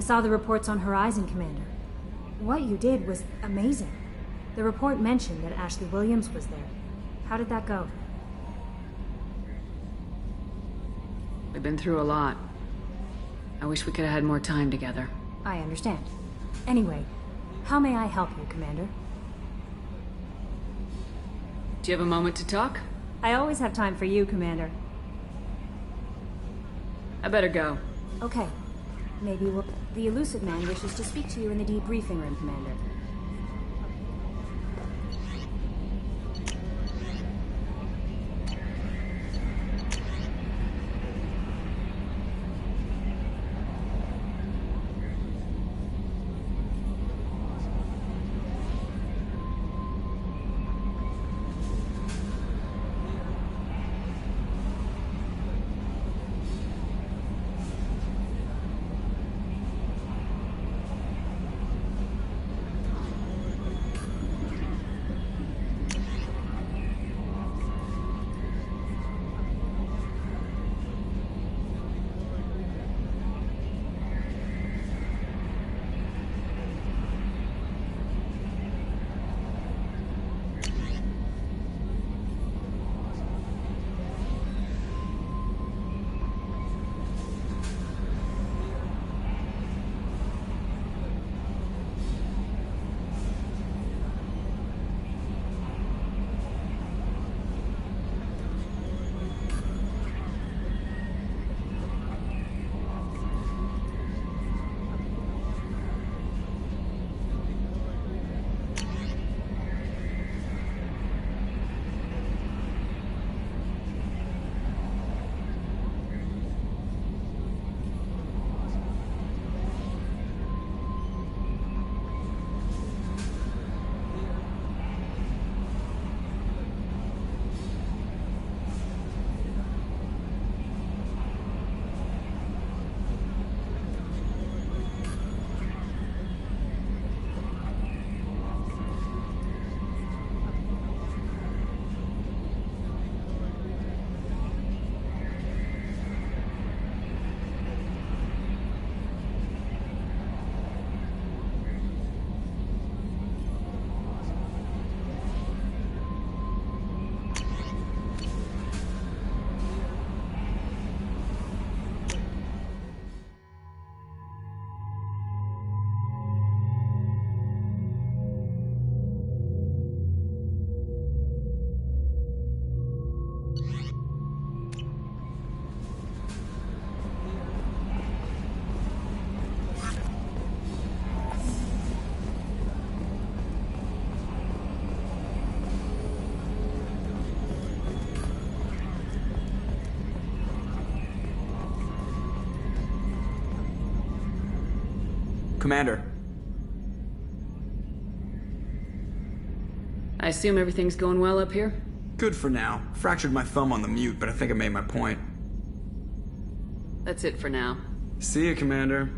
saw the reports on Horizon, Commander. What you did was amazing. The report mentioned that Ashley Williams was there. How did that go? We've been through a lot. I wish we could have had more time together. I understand. Anyway, how may I help you, Commander? Do you have a moment to talk? I always have time for you, Commander. I better go. Okay. Maybe we'll... The Elusive Man wishes to speak to you in the debriefing room, Commander. Commander. I assume everything's going well up here? Good for now. Fractured my thumb on the mute, but I think I made my point. That's it for now. See you, Commander.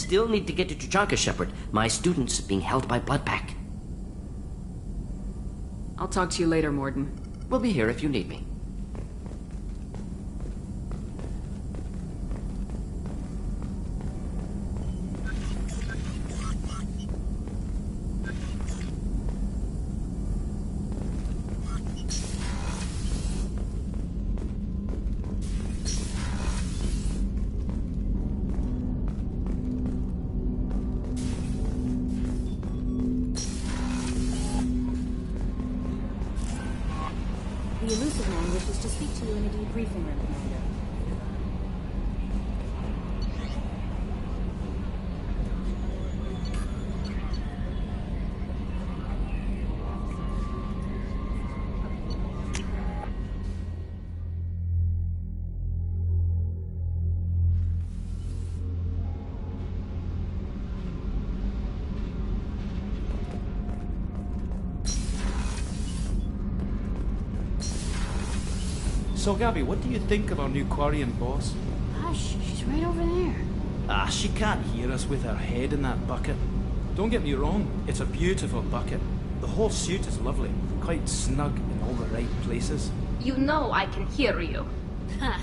Still need to get to Tuchanka, Shepard. My student's being held by Bloodpack. I'll talk to you later, Morden. We'll be here if you need me. The elusive man wishes to speak to you in a debriefing room, Commander. So, Gabby, what do you think of our new Quarian boss? Hush, she's right over there. Ah, she can't hear us with her head in that bucket. Don't get me wrong, it's a beautiful bucket. The whole suit is lovely, quite snug in all the right places. You know I can hear you. Ha.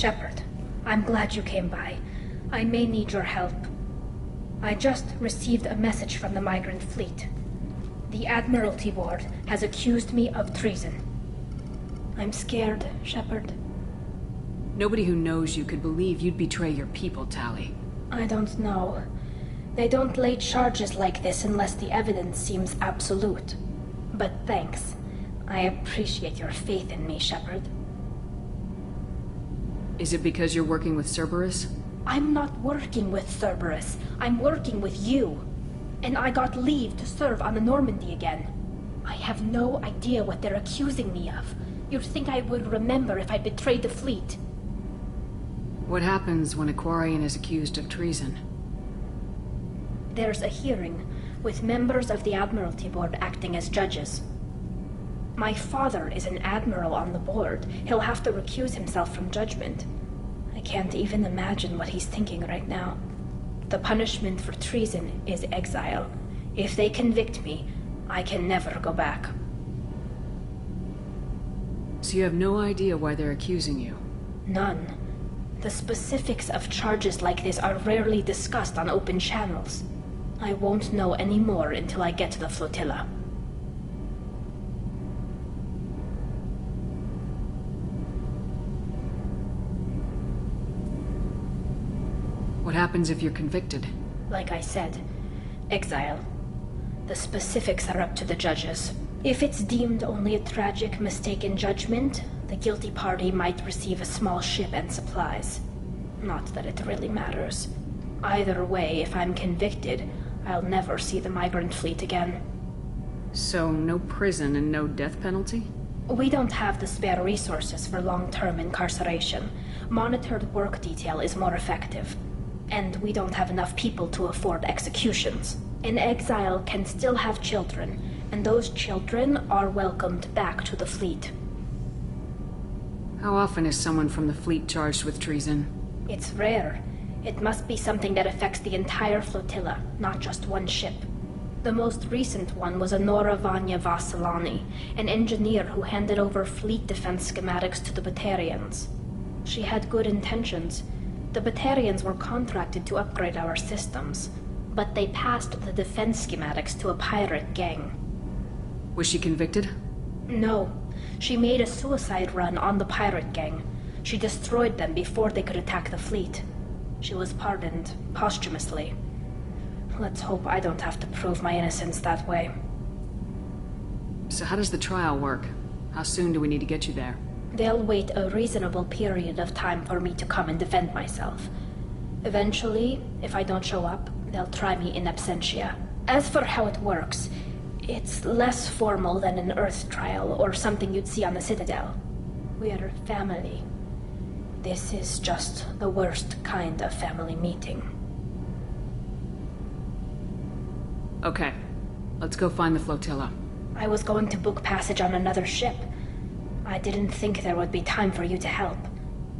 Shepard, I'm glad you came by. I may need your help. I just received a message from the migrant fleet. The Admiralty Board has accused me of treason. I'm scared, Shepard. Nobody who knows you could believe you'd betray your people, Tali. I don't know. They don't lay charges like this unless the evidence seems absolute. But thanks. I appreciate your faith in me, Shepard. Is it because you're working with Cerberus? I'm not working with Cerberus. I'm working with you. And I got leave to serve on the Normandy again. I have no idea what they're accusing me of. You'd think I would remember if I betrayed the fleet. What happens when a Quarian is accused of treason? There's a hearing, with members of the Admiralty Board acting as judges. My father is an admiral on the board. He'll have to recuse himself from judgment. I can't even imagine what he's thinking right now. The punishment for treason is exile. If they convict me, I can never go back. So you have no idea why they're accusing you? None. The specifics of charges like this are rarely discussed on open channels. I won't know any more until I get to the flotilla. What happens if you're convicted? Like I said, Exile. The specifics are up to the judges. If it's deemed only a tragic mistake in judgment, the guilty party might receive a small ship and supplies. Not that it really matters. Either way, if I'm convicted, I'll never see the migrant fleet again. So, no prison and no death penalty? We don't have the spare resources for long-term incarceration. Monitored work detail is more effective. And we don't have enough people to afford executions. An exile can still have children, and those children are welcomed back to the fleet. How often is someone from the fleet charged with treason? It's rare. It must be something that affects the entire flotilla, not just one ship. The most recent one was Anora Vanya Vasilani, an engineer who handed over fleet defense schematics to the Batarians. She had good intentions. The Batarians were contracted to upgrade our systems, but they passed the defense schematics to a pirate gang. Was she convicted? No. She made a suicide run on the pirate gang. She destroyed them before they could attack the fleet. She was pardoned posthumously. Let's hope I don't have to prove my innocence that way. So how does the trial work? How soon do we need to get you there? They'll wait a reasonable period of time for me to come and defend myself. Eventually, if I don't show up, they'll try me in absentia. As for how it works, it's less formal than an Earth trial or something you'd see on the Citadel. We're family. This is just the worst kind of family meeting. Okay. Let's go find the flotilla. I was going to book passage on another ship. I didn't think there would be time for you to help.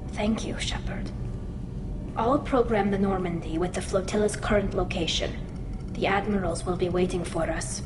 Thank you, Shepard. I'll program the Normandy with the flotilla's current location. The admirals will be waiting for us.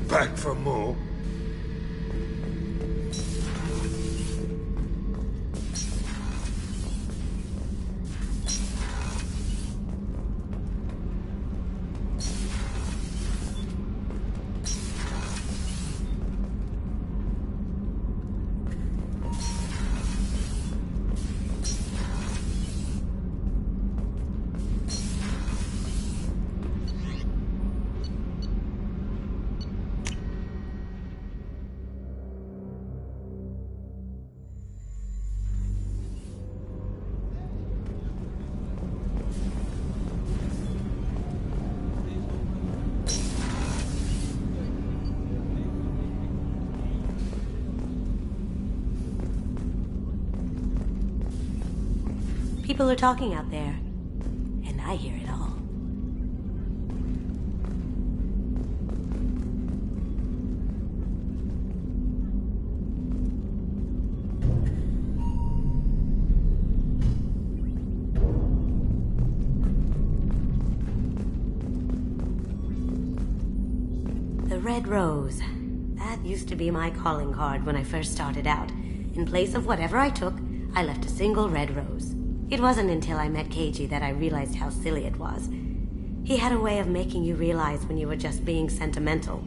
Back for more? People are talking out there, and I hear it all. The Red Rose. That used to be my calling card when I first started out. In place of whatever I took, I left a single red rose. It wasn't until I met Keiji that I realized how silly it was. He had a way of making you realize when you were just being sentimental.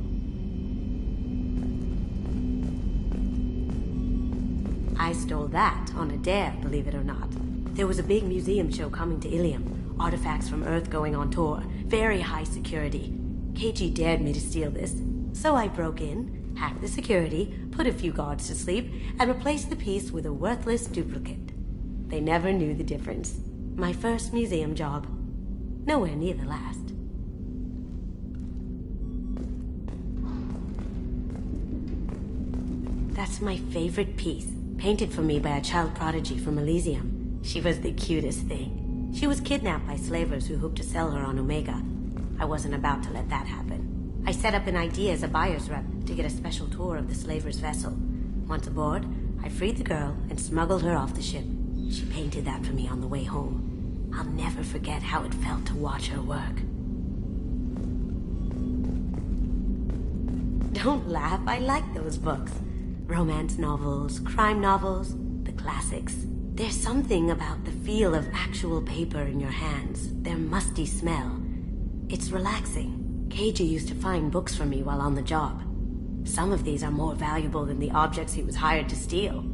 I stole that on a dare, believe it or not. There was a big museum show coming to Ilium. Artifacts from Earth going on tour. Very high security. Keiji dared me to steal this. So I broke in, hacked the security, put a few guards to sleep, and replaced the piece with a worthless duplicate. They never knew the difference. My first museum job. Nowhere near the last. That's my favorite piece, painted for me by a child prodigy from Elysium. She was the cutest thing. She was kidnapped by slavers who hoped to sell her on Omega. I wasn't about to let that happen. I set up an idea as a buyer's rep to get a special tour of the slaver's vessel. Once aboard, I freed the girl and smuggled her off the ship. She painted that for me on the way home. I'll never forget how it felt to watch her work. Don't laugh, I like those books. Romance novels, crime novels, the classics. There's something about the feel of actual paper in your hands, their musty smell. It's relaxing. Keiji used to find books for me while on the job. Some of these are more valuable than the objects he was hired to steal.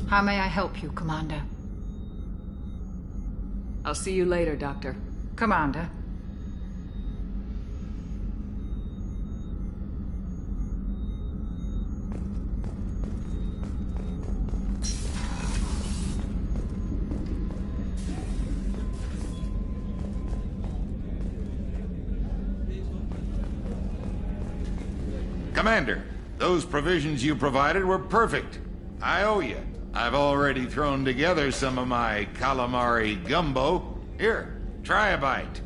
How may I help you, Commander? I'll see you later, Doctor. Commander. Commander, those provisions you provided were perfect. I owe you. I've already thrown together some of my calamari gumbo. Here, try a bite.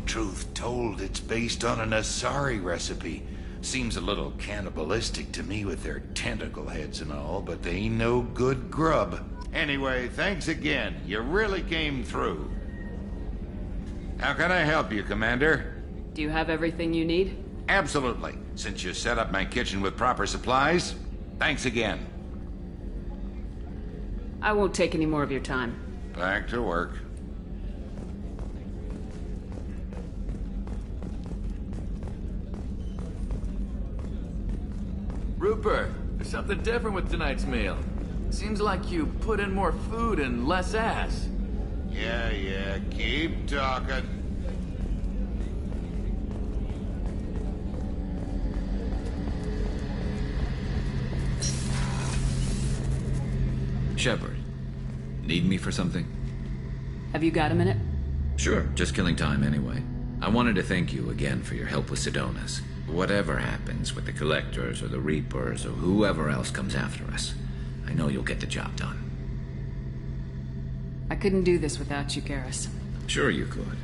Truth told, it's based on an Asari recipe. Seems a little cannibalistic to me with their tentacle heads and all, but they ain't no good grub. Anyway, thanks again. You really came through. How can I help you, Commander? Do you have everything you need? Absolutely. Since you set up my kitchen with proper supplies, thanks again. I won't take any more of your time. Back to work. Rupert, there's something different with tonight's meal. Seems like you put in more food and less ass. Yeah, keep talking. Shepard, need me for something? Have you got a minute? Sure, just killing time anyway. I wanted to thank you again for your help with Sidonis. Whatever happens with the Collectors or the Reapers or whoever else comes after us, I know you'll get the job done. I couldn't do this without you, Garrus. Sure you could.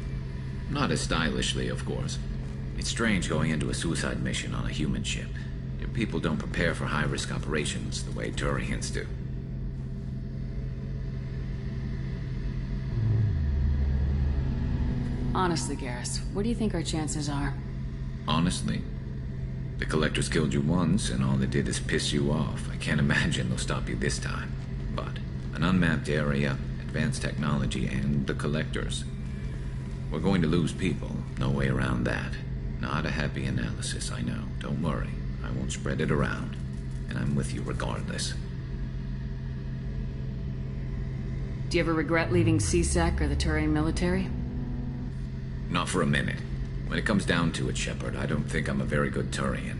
Not as stylishly, of course. It's strange going into a suicide mission on a human ship. Your people don't prepare for high-risk operations the way Turians do. Honestly, Garrus, what do you think our chances are? Honestly, the Collectors killed you once, and all they did is piss you off. I can't imagine they'll stop you this time. But an unmapped area, advanced technology, and the Collectors. We're going to lose people. No way around that. Not a happy analysis, I know. Don't worry. I won't spread it around. And I'm with you regardless. Do you ever regret leaving CSEC or the Turian military? Not for a minute. When it comes down to it, Shepard, I don't think I'm a very good Turian.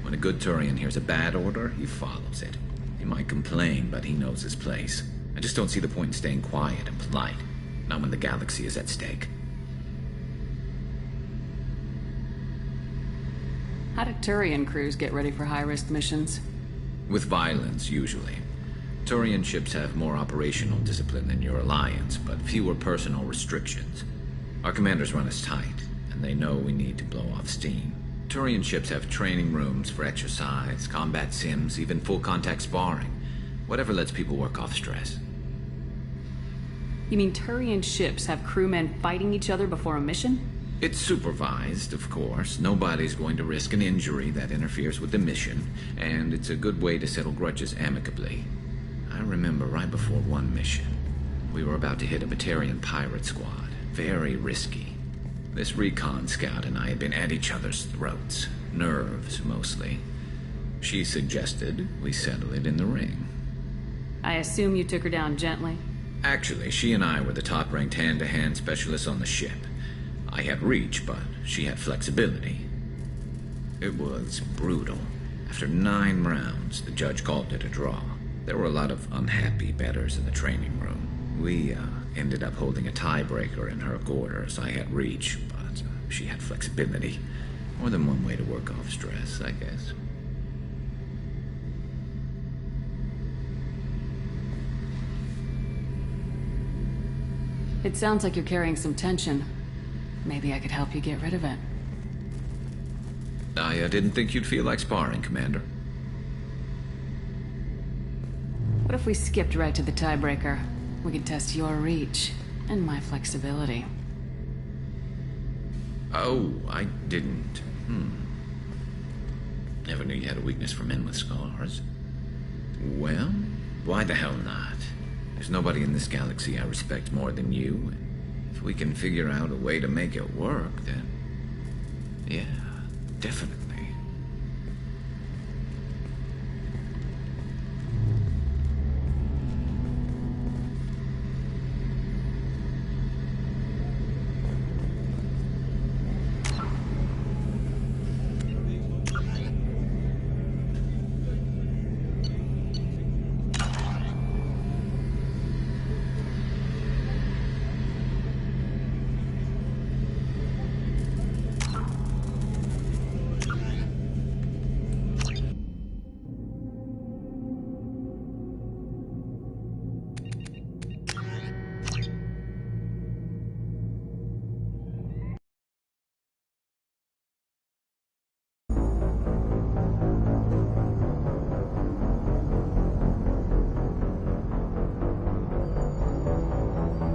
When a good Turian hears a bad order, he follows it. He might complain, but he knows his place. I just don't see the point in staying quiet and polite. Not when the galaxy is at stake. How do Turian crews get ready for high-risk missions? With violence, usually. Turian ships have more operational discipline than your alliance, but fewer personal restrictions. Our commanders run us tight, and they know we need to blow off steam. Turian ships have training rooms for exercise, combat sims, even full-contact sparring. Whatever lets people work off stress. You mean Turian ships have crewmen fighting each other before a mission? It's supervised, of course. Nobody's going to risk an injury that interferes with the mission, and it's a good way to settle grudges amicably. I remember right before one mission, we were about to hit a Batarian pirate squad. Very risky. This recon scout and I had been at each other's throats. Nerves, mostly. She suggested we settle it in the ring. I assume you took her down gently? Actually, she and I were the top-ranked hand-to-hand specialists on the ship. I had reach, but she had flexibility. It was brutal. After 9 rounds, the judge called it a draw. There were a lot of unhappy bettors in the training room. We, ended up holding a tiebreaker in her quarters. I had reach, but she had flexibility. More than one way to work off stress, I guess. It sounds like you're carrying some tension. Maybe I could help you get rid of it. I didn't think you'd feel like sparring, Commander. What if we skipped right to the tiebreaker? We could test your reach and my flexibility. Oh, I didn't. Never knew you had a weakness for men with scars. Well, why the hell not? There's nobody in this galaxy I respect more than you, and if we can figure out a way to make it work, then... yeah, definitely.